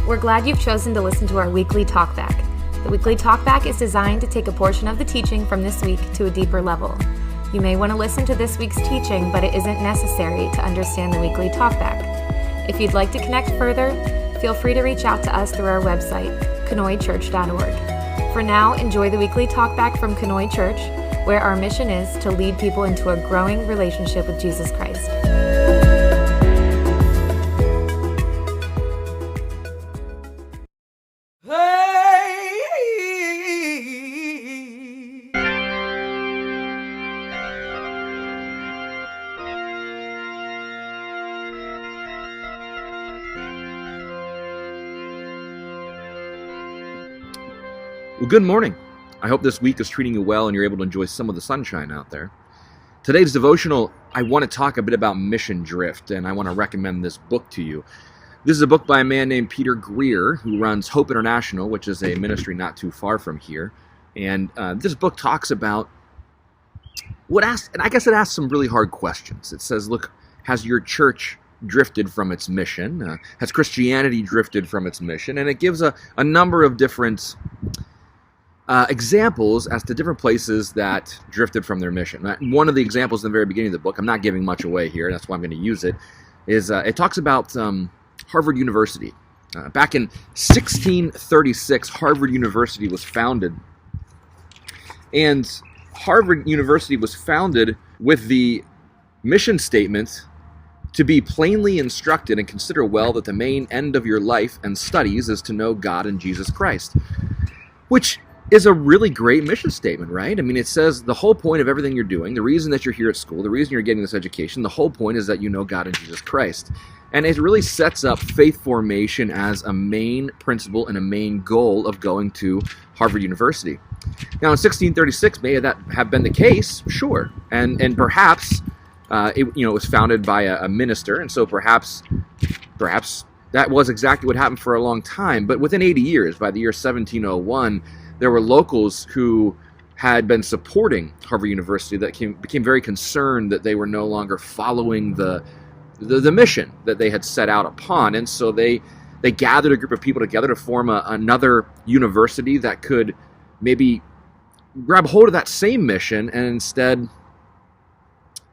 We're glad you've chosen to listen to our weekly talkback. The weekly talkback is designed to take a portion of the teaching from this week to a deeper level. You may want to listen to this week's teaching, but it isn't necessary to understand the weekly talkback. If you'd like to connect further, feel free to reach out to us through our website, KanoiChurch.org. For now, enjoy the weekly talkback from Kanoi Church, where our mission is to lead people into a growing relationship with Jesus Christ. Well, good morning. I hope this week is treating you well and you're able to enjoy some of the sunshine out there. Today's devotional, I want to talk a bit about mission drift, and I want to recommend this book to you. This is a book by a man named Peter Greer, who runs Hope International, which is a ministry not too far from here. And this book talks about and I guess it asks some really hard questions. It says, look, has your church drifted from its mission? Has Christianity drifted from its mission? And it gives a number of different examples as to different places that drifted from their mission. One of the examples in the very beginning of the book, I'm not giving much away here, that's why I'm going to use it, is it talks about Harvard University. Back in 1636, Harvard University was founded. And Harvard University was founded with the mission statement to be plainly instructed and consider well that the main end of your life and studies is to know God and Jesus Christ. Which is a really great mission statement, right? I mean, it says the whole point of everything you're doing, the reason that you're here at school, the reason you're getting this education, the whole point is that you know God and Jesus Christ. And it really sets up faith formation as a main principle and a main goal of going to Harvard University. Now, in 1636, may that have been the case? Sure. And perhaps it was founded by a minister, and so perhaps that was exactly what happened for a long time. But within 80 years, by the year 1701, there were locals who had been supporting Harvard University that became very concerned that they were no longer following the mission that they had set out upon. And so they gathered a group of people together to form another university that could maybe grab hold of that same mission and instead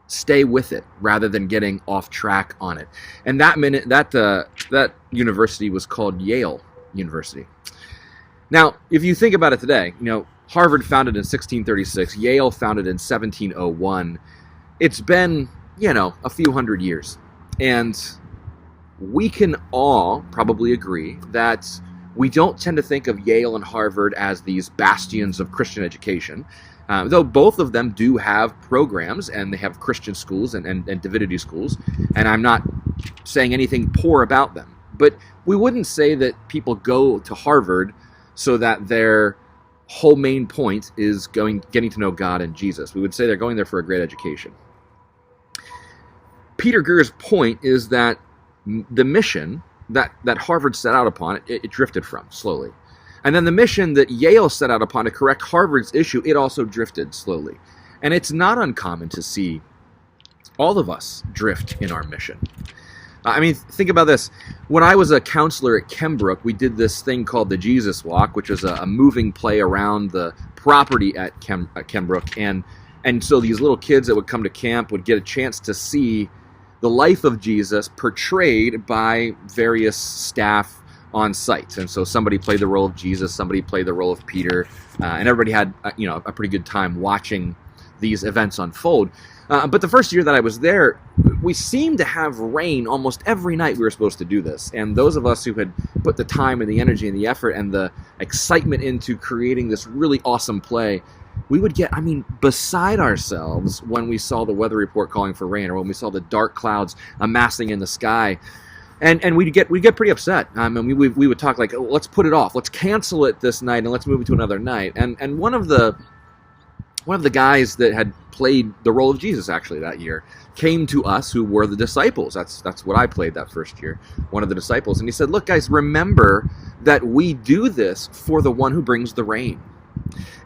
stay with it rather than getting off track on it. And that university was called Yale University. Now, if you think about it today, Harvard founded in 1636, Yale founded in 1701. It's been, a few hundred years. And we can all probably agree that we don't tend to think of Yale and Harvard as these bastions of Christian education, though both of them do have programs, and they have Christian schools and divinity schools, and I'm not saying anything poor about them. But we wouldn't say that people go to Harvard so that their whole main point is getting to know God and Jesus. We would say they're going there for a great education. Peter Greer's point is that the mission that Harvard set out upon, it drifted from slowly. And then the mission that Yale set out upon to correct Harvard's issue, it also drifted slowly. And it's not uncommon to see all of us drift in our mission. I mean, think about this. When I was a counselor at Kenbrook, we did this thing called the Jesus Walk, which is a moving play around the property at Kenbrook. And so these little kids that would come to camp would get a chance to see the life of Jesus portrayed by various staff on site. And so somebody played the role of Jesus, somebody played the role of Peter, and everybody had a pretty good time watching these events unfold. But the first year that I was there, we seemed to have rain almost every night we were supposed to do this. And those of us who had put the time and the energy and the effort and the excitement into creating this really awesome play, we would get, beside ourselves when we saw the weather report calling for rain, or when we saw the dark clouds amassing in the sky. And we'd get pretty upset. We would talk like, oh, let's put it off. Let's cancel it this night and let's move it to another night. And one of the guys that had played the role of Jesus actually that year came to us, who were the disciples. That's what I played that first year, one of the disciples. And he said, look, guys, remember that we do this for the one who brings the rain.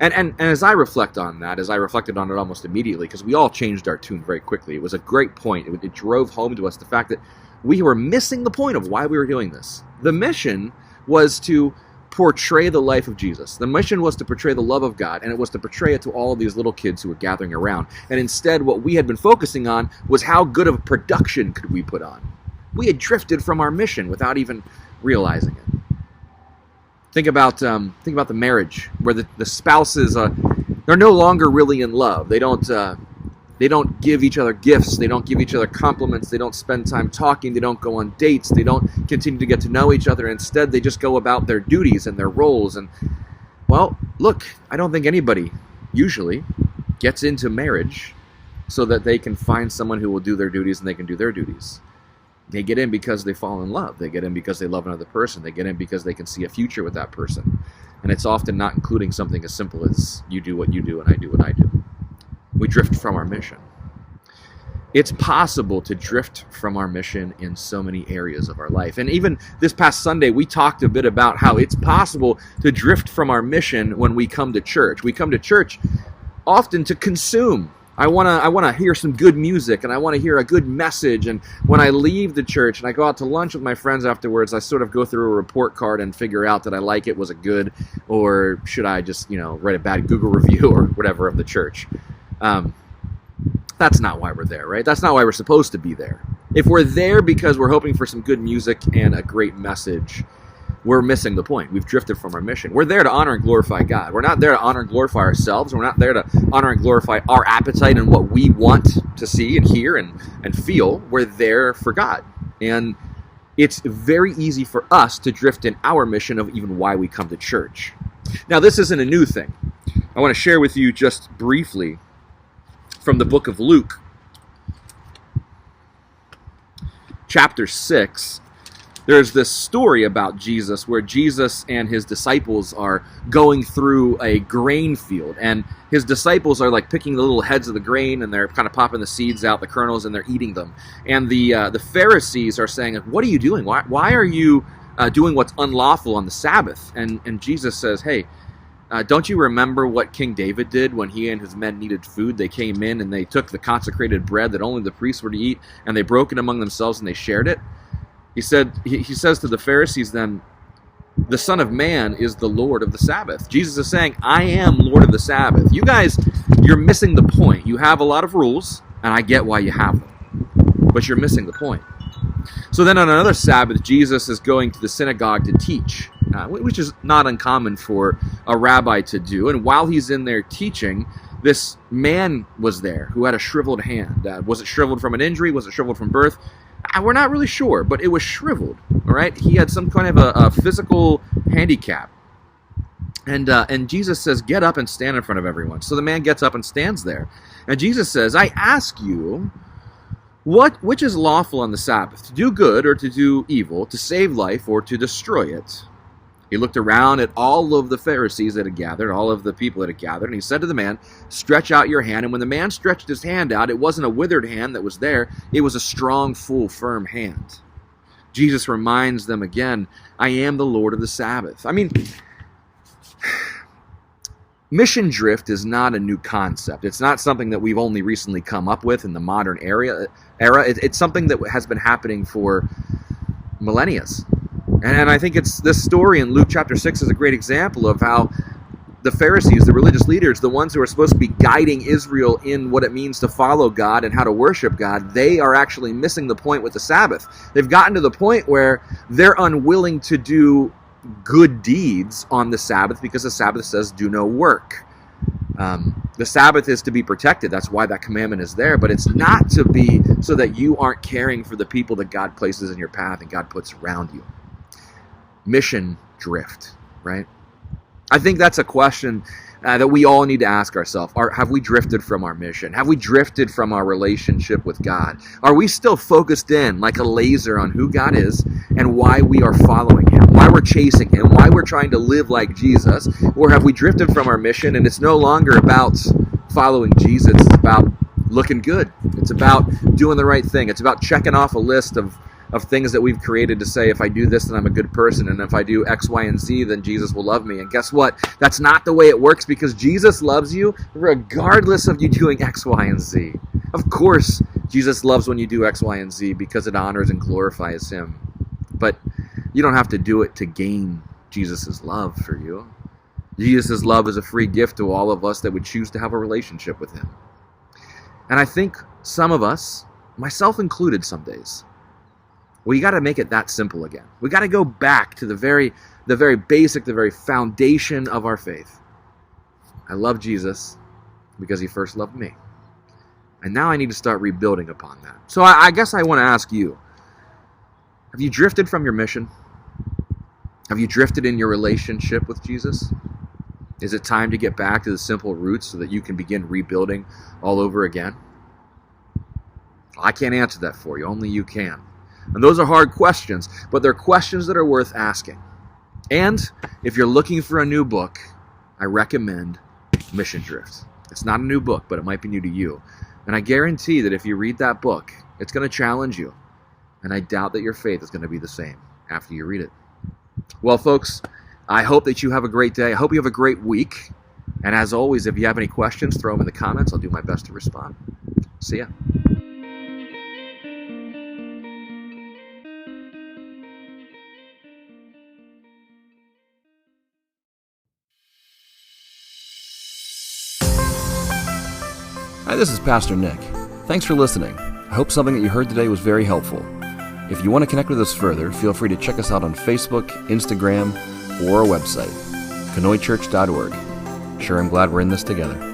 And as I reflect on that, as I reflected on it almost immediately, because we all changed our tune very quickly, it was a great point. It drove home to us the fact that we were missing the point of why we were doing this. The mission was to portray the life of Jesus. The mission was to portray the love of God, and it was to portray it to all of these little kids who were gathering around. And instead, what we had been focusing on was how good of a production could we put on. We had drifted from our mission without even realizing it. Think about the marriage where the spouses they're no longer really in love. They don't give each other gifts. They don't give each other compliments. They don't spend time talking. They don't go on dates. They don't continue to get to know each other. Instead, they just go about their duties and their roles. And, well, look, I don't think anybody usually gets into marriage so that they can find someone who will do their duties and they can do their duties. They get in because they fall in love. They get in because they love another person. They get in because they can see a future with that person. And it's often not including something as simple as you do what you do and I do what I do. We drift from our mission. It's possible to drift from our mission in so many areas of our life. And even this past Sunday, we talked a bit about how it's possible to drift from our mission when we come to church. We come to church often to consume. I want to hear some good music, and I want to hear a good message. And when I leave the church and I go out to lunch with my friends afterwards, I sort of go through a report card and figure out that I like it, was it good, or should I just write a bad Google review or whatever of the church. That's not why we're there, right? That's not why we're supposed to be there. If we're there because we're hoping for some good music and a great message, we're missing the point. We've drifted from our mission. We're there to honor and glorify God. We're not there to honor and glorify ourselves. We're not there to honor and glorify our appetite and what we want to see and hear and feel. We're there for God. And it's very easy for us to drift in our mission of even why we come to church. Now, this isn't a new thing. I want to share with you just briefly from the book of Luke, chapter 6, there's this story about Jesus where Jesus and his disciples are going through a grain field, and his disciples are like picking the little heads of the grain, and they're kind of popping the seeds out, the kernels, and they're eating them. And the Pharisees are saying, "What are you doing? Why are you doing what's unlawful on the Sabbath?" And Jesus says, "Hey, don't you remember what King David did when he and his men needed food? They came in and they took the consecrated bread that only the priests were to eat, and they broke it among themselves and they shared it." He says to the Pharisees then, "The Son of Man is the Lord of the Sabbath." Jesus is saying, I am Lord of the Sabbath. You guys, you're missing the point. You have a lot of rules, and I get why you have them, but you're missing the point. So then on another Sabbath, Jesus is going to the synagogue to teach, which is not uncommon for a rabbi to do. And while he's in there teaching, this man was there who had a shriveled hand. Was it shriveled from an injury? Was it shriveled from birth? We're not really sure, but it was shriveled. All right, he had some kind of a physical handicap. And Jesus says, "Get up and stand in front of everyone." So the man gets up and stands there. And Jesus says, "I ask you, which is lawful on the Sabbath, to do good or to do evil, to save life or to destroy it?" He looked around at all of the Pharisees that had gathered, all of the people that had gathered, and he said to the man, "Stretch out your hand." And when the man stretched his hand out, it wasn't a withered hand that was there. It was a strong, full, firm hand. Jesus reminds them again, I am the Lord of the Sabbath. I mean, mission drift is not a new concept. It's not something that we've only recently come up with in the modern era. It's something that has been happening for millennia. And I think it's this story in Luke chapter 6 is a great example of how the Pharisees, the religious leaders, the ones who are supposed to be guiding Israel in what it means to follow God and how to worship God, they are actually missing the point with the Sabbath. They've gotten to the point where they're unwilling to do good deeds on the Sabbath because the Sabbath says do no work. The Sabbath is to be protected. That's why that commandment is there. But it's not to be so that you aren't caring for the people that God places in your path and God puts around you. Mission drift, right? I think that's a question that we all need to ask ourselves. Have we drifted from our mission? Have we drifted from our relationship with God? Are we still focused in like a laser on who God is and why we are following Him, why we're chasing Him, why we're trying to live like Jesus? Or have we drifted from our mission and it's no longer about following Jesus, it's about looking good. It's about doing the right thing. It's about checking off a list of things that we've created to say, if I do this, then I'm a good person, and if I do X, Y, and Z, then Jesus will love me. And guess what? That's not the way it works, because Jesus loves you regardless of you doing X, Y, and Z. Of course, Jesus loves when you do X, Y, and Z because it honors and glorifies Him. But You don't have to do it to gain Jesus' love for you. Jesus' love is a free gift to all of us that would choose to have a relationship with him. And I think some of us, myself included some days, we got to make it that simple again. We got to go back to the very basic, the very foundation of our faith. I love Jesus because he first loved me. And now I need to start rebuilding upon that. So I guess I want to ask you, have you drifted from your mission? Have you drifted in your relationship with Jesus? Is it time to get back to the simple roots so that you can begin rebuilding all over again? I can't answer that for you. Only you can. And those are hard questions, but they're questions that are worth asking. And if you're looking for a new book, I recommend Mission Drift. It's not a new book, but it might be new to you. And I guarantee that if you read that book, it's going to challenge you. And I doubt that your faith is going to be the same after you read it. Well, folks, I hope that you have a great day. I hope you have a great week. And as always, if you have any questions, throw them in the comments. I'll do my best to respond. See ya. Hi, this is Pastor Nick. Thanks for listening. I hope something that you heard today was very helpful. If you want to connect with us further, feel free to check us out on Facebook, Instagram, or our website, kanoichurch.org. Sure, I'm glad we're in this together.